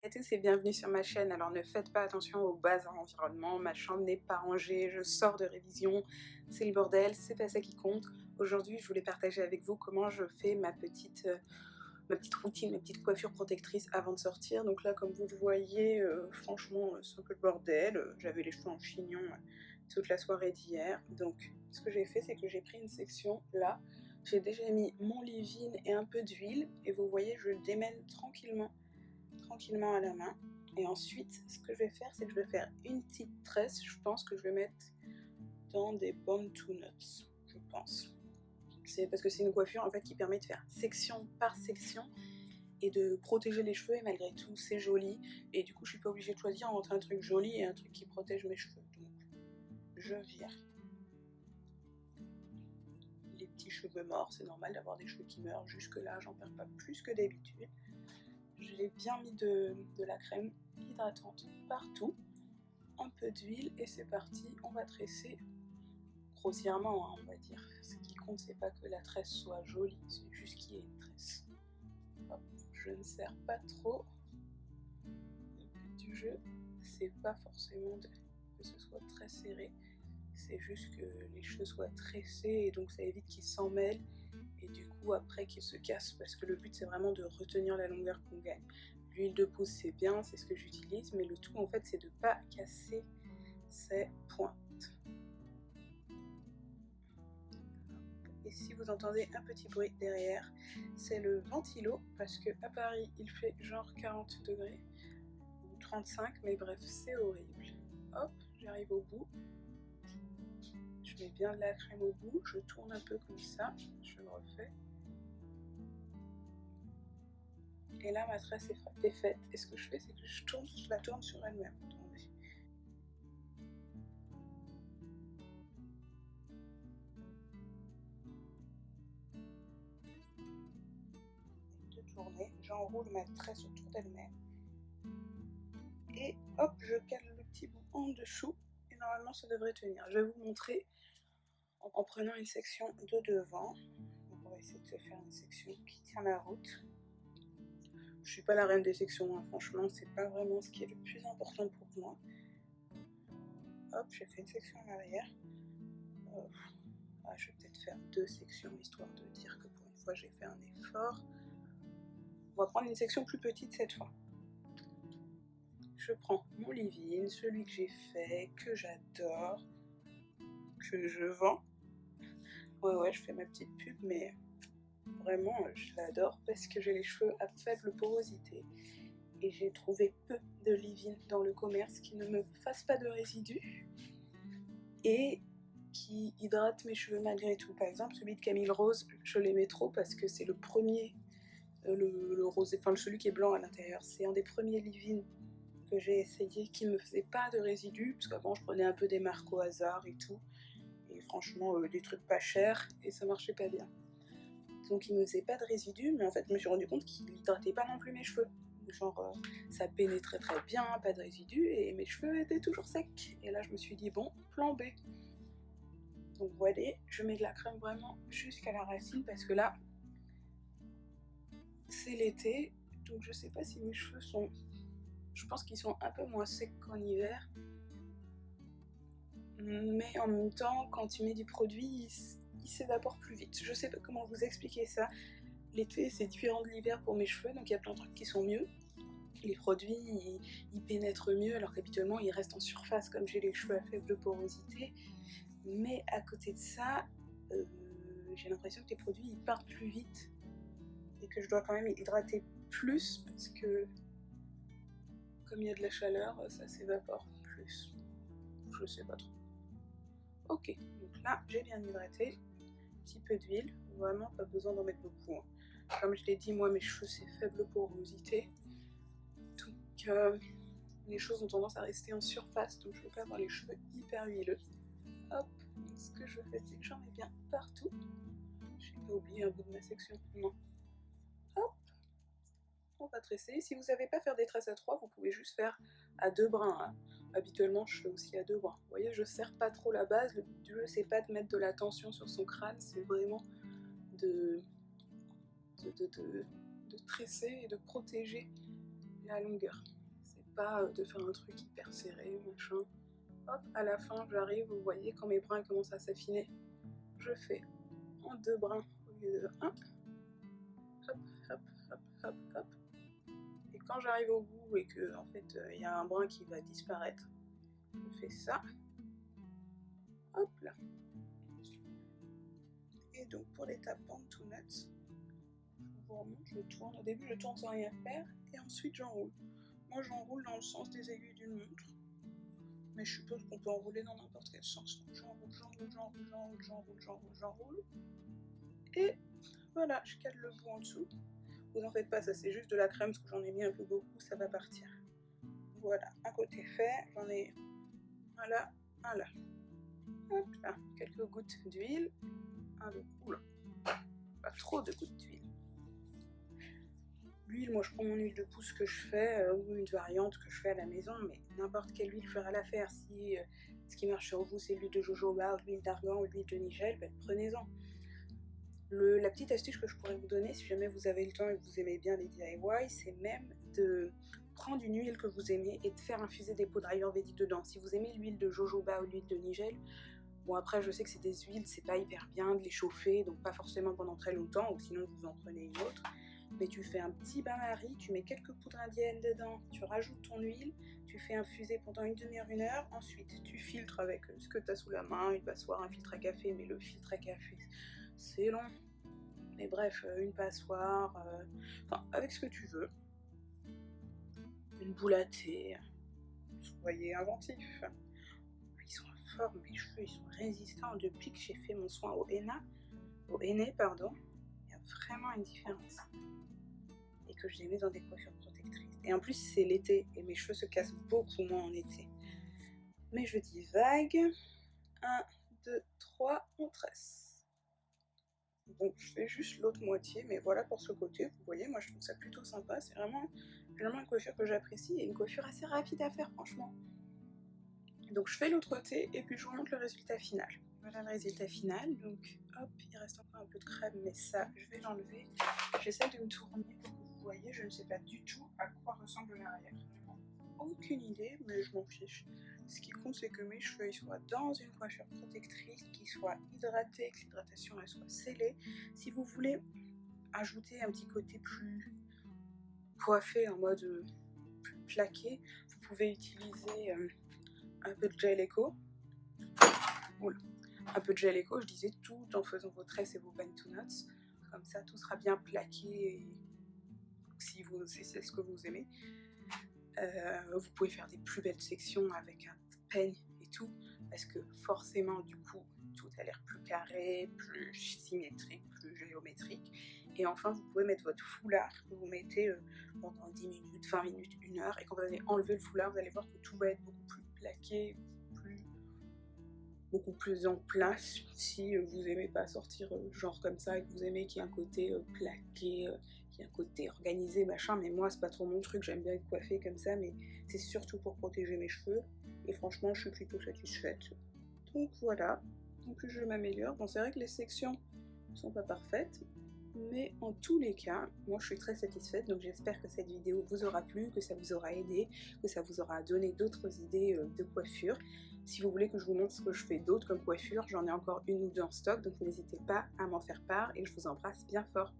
à tous et bienvenue sur ma chaîne. Alors ne faites pas attention au bazar environnement, ma chambre n'est pas rangée, je sors de révision, c'est le bordel, c'est pas ça qui compte. Aujourd'hui je voulais partager avec vous comment je fais ma petite routine, ma petite coiffure protectrice avant de sortir. Donc là comme vous le voyez, franchement c'est un peu le bordel, j'avais les cheveux en chignon toute la soirée d'hier. Donc ce que j'ai fait c'est que j'ai pris une section là, j'ai déjà mis mon leave-in et un peu d'huile et vous voyez je le démêle tranquillement à la main. Et ensuite ce que je vais faire c'est que je vais faire une petite tresse. Je pense que je vais mettre dans des pommes to nuts, je pense. C'est parce que c'est une coiffure en fait qui permet de faire section par section et de protéger les cheveux, et malgré tout c'est joli et du coup je suis pas obligée de choisir entre un truc joli et un truc qui protège mes cheveux. Donc je vire les petits cheveux morts, c'est normal d'avoir des cheveux qui meurent, jusque là j'en perds pas plus que d'habitude. J'ai bien mis de la crème hydratante partout, un peu d'huile et c'est parti, on va tresser grossièrement, hein, on va dire. Ce qui compte c'est pas que la tresse soit jolie, c'est juste qu'il y ait une tresse. Hop, je ne serre pas trop. Le but du jeu c'est pas forcément que ce soit très serré, c'est juste que les cheveux soient tressés et donc ça évite qu'ils s'en mêlent et du coup après qu'ils se cassent, parce que le but c'est vraiment de retenir la longueur qu'on gagne. L'huile de pousse c'est bien, c'est ce que j'utilise, mais le tout en fait c'est de pas casser ces pointes. Et si vous entendez un petit bruit derrière, c'est le ventilo, parce que à Paris il fait genre 40 degrés ou 35, mais bref c'est horrible. Hop, j'arrive au bout. Je mets bien de la crème au bout, je tourne un peu comme ça, je le refais. Et là ma tresse est faite. Et ce que je fais c'est que je la tourne sur elle-même. Attendez. De tourner, j'enroule ma tresse autour d'elle-même. Et hop, je cale le petit bout en dessous. Et normalement ça devrait tenir. Je vais vous montrer en prenant une section de devant. Donc on va essayer de se faire une section qui tient la route. Je suis pas la reine des sections, hein. Franchement c'est pas vraiment ce qui est le plus important pour moi. Hop, j'ai fait une section en arrière. Je vais peut-être faire 2 sections histoire de dire que pour une fois j'ai fait un effort. On va prendre une section plus petite cette fois. Je prends mon leave-in, celui que j'ai fait, que j'adore, que je vends. Ouais, je fais ma petite pub, mais vraiment je l'adore parce que j'ai les cheveux à faible porosité et j'ai trouvé peu de leave-in dans le commerce qui ne me fasse pas de résidus et qui hydrate mes cheveux malgré tout. Par exemple celui de Camille Rose, je l'aimais trop parce que c'est le premier, le rose, enfin celui qui est blanc à l'intérieur, c'est un des premiers leave-in que j'ai essayé qui ne me faisait pas de résidus, parce qu'avant je prenais un peu des marques au hasard et tout, et franchement des trucs pas chers et ça marchait pas bien. Donc il me faisait pas de résidus, mais en fait je me suis rendu compte qu'il hydratait pas non plus mes cheveux. Genre ça pénétrait très bien, pas de résidus et mes cheveux étaient toujours secs. Et là je me suis dit bon, plan B. Donc voilà, je mets de la crème vraiment jusqu'à la racine parce que là c'est l'été, donc je sais pas si mes cheveux sont... Je pense qu'ils sont un peu moins secs qu'en hiver. Mais en même temps, quand tu mets du produit, il s'évapore plus vite. Je sais pas comment vous expliquer ça. L'été c'est différent de l'hiver pour mes cheveux, donc il y a plein de trucs qui sont mieux. Les produits ils pénètrent mieux alors qu'habituellement ils restent en surface comme j'ai les cheveux à faible porosité. Mais à côté de ça, j'ai l'impression que les produits ils partent plus vite et que je dois quand même hydrater plus parce que comme il y a de la chaleur, ça s'évapore plus. Je sais pas trop. Ok, donc là j'ai bien hydraté, un petit peu d'huile, vraiment pas besoin d'en mettre beaucoup. Hein. Comme je l'ai dit, moi mes cheveux c'est faible porosité, donc les choses ont tendance à rester en surface, donc je ne veux pas avoir les cheveux hyper huileux. Hop, ce que je fais c'est que j'en mets bien partout. J'ai pas oublié un bout de ma section, non. Hop, on va tresser. Si vous savez pas faire des tresses à 3, vous pouvez juste faire à 2 brins. Hein. Habituellement je fais aussi à 2 brins. Vous voyez, je serre pas trop la base, le but du jeu c'est pas de mettre de la tension sur son crâne, c'est vraiment de tresser et de protéger la longueur. pas de faire un truc hyper serré, machin. Hop, à la fin, j'arrive, vous voyez, quand mes brins commencent à s'affiner, je fais en 2 brins au lieu de 1. Hop, hop, hop, hop, hop. Et quand j'arrive au bout et que, en fait, il y a un brin qui va disparaître, je fais ça. Hop là. Et donc, pour l'étape Band to Nuts, je vous remonte, je tourne. Au début, je tourne sans rien faire et ensuite, j'enroule. Moi, j'enroule dans le sens des aiguilles d'une montre. Mais je suppose qu'on peut enrouler dans n'importe quel sens. Donc j'enroule, j'enroule, j'enroule, j'enroule, j'enroule, j'enroule, j'enroule. Et voilà, je cale le bout en dessous. Vous en faites pas, ça c'est juste de la crème parce que j'en ai mis un peu beaucoup, ça va partir. Voilà, un côté fait, j'en ai un là, un là. Hop là, quelques gouttes d'huile. Oula, pas trop de gouttes d'huile. L'huile, moi je prends mon huile de pousse que je fais, ou une variante que je fais à la maison, mais n'importe quelle huile fera l'affaire. Si ce qui marche sur vous c'est l'huile de jojoba, l'huile d'argan ou l'huile de nigel, ben, prenez-en. La petite astuce que je pourrais vous donner, si jamais vous avez le temps et que vous aimez bien les DIY, c'est même de prendre une huile que vous aimez et de faire infuser des poudres ayurvédiques dedans. Si vous aimez l'huile de jojoba ou l'huile de nigel, bon après je sais que c'est des huiles, c'est pas hyper bien de les chauffer, donc pas forcément pendant très longtemps, ou sinon vous en prenez une autre. Mais tu fais un petit bain-marie, tu mets quelques poudres indiennes dedans, tu rajoutes ton huile, tu fais infuser pendant une demi-heure, 1 heure, ensuite tu filtres avec ce que tu as sous la main, une passoire, un filtre à café, mais le filtre à café c'est long. Mais bref, une passoire, enfin avec ce que tu veux, une boule à thé, soyez inventifs. Ils sont forts, mes cheveux ils sont résistants depuis que j'ai fait mon soin au henna, pardon, il y a vraiment une différence. Et que je les mets dans des coiffures protectrices. Et en plus c'est l'été et mes cheveux se cassent beaucoup moins en été. Mais je dis vague. 1, 2, 3, on tresse. Donc je fais juste l'autre moitié, mais voilà pour ce côté. Vous voyez, moi je trouve ça plutôt sympa. C'est vraiment une coiffure que j'apprécie et une coiffure assez rapide à faire franchement. Donc je fais l'autre côté et puis je vous montre le résultat final. Voilà le résultat final. Donc hop, il reste encore un peu de crème, mais ça je vais l'enlever. J'essaie de me tourner pour que vous voyez, je ne sais pas du tout à quoi ressemble l'arrière. Aucune idée, mais je m'en fiche. Ce qui compte, c'est que mes cheveux ils soient dans une coiffure protectrice, qu'ils soient hydratés, que l'hydratation elle soit scellée. Si vous voulez ajouter un petit côté plus coiffé en mode plus plaqué, vous pouvez utiliser un peu de gel éco. Oula. Un peu de gel éco, je disais, tout en faisant vos tresses et vos band to nuts. Comme ça, tout sera bien plaqué. Et si c'est ce que vous aimez. Vous pouvez faire des plus belles sections avec un peigne et tout, parce que forcément du coup tout a l'air plus carré, plus symétrique, plus géométrique. Et enfin vous pouvez mettre votre foulard que vous mettez pendant 10 minutes, 20 minutes, 1 heure, et quand vous allez enlever le foulard vous allez voir que tout va être beaucoup plus plaqué, beaucoup plus en place. Si vous aimez pas sortir genre comme ça et que vous aimez qu'il y ait un côté plaqué, qu'il y ait un côté organisé, machin, mais moi c'est pas trop mon truc, j'aime bien être coiffée comme ça, mais c'est surtout pour protéger mes cheveux, et franchement je suis plutôt satisfaite. Donc voilà, en plus je m'améliore. Bon c'est vrai que les sections sont pas parfaites, mais en tous les cas, moi je suis très satisfaite, donc j'espère que cette vidéo vous aura plu, que ça vous aura aidé, que ça vous aura donné d'autres idées de coiffure. Si vous voulez que je vous montre ce que je fais d'autre comme coiffure, j'en ai encore 1 ou 2 en stock, donc n'hésitez pas à m'en faire part et je vous embrasse bien fort.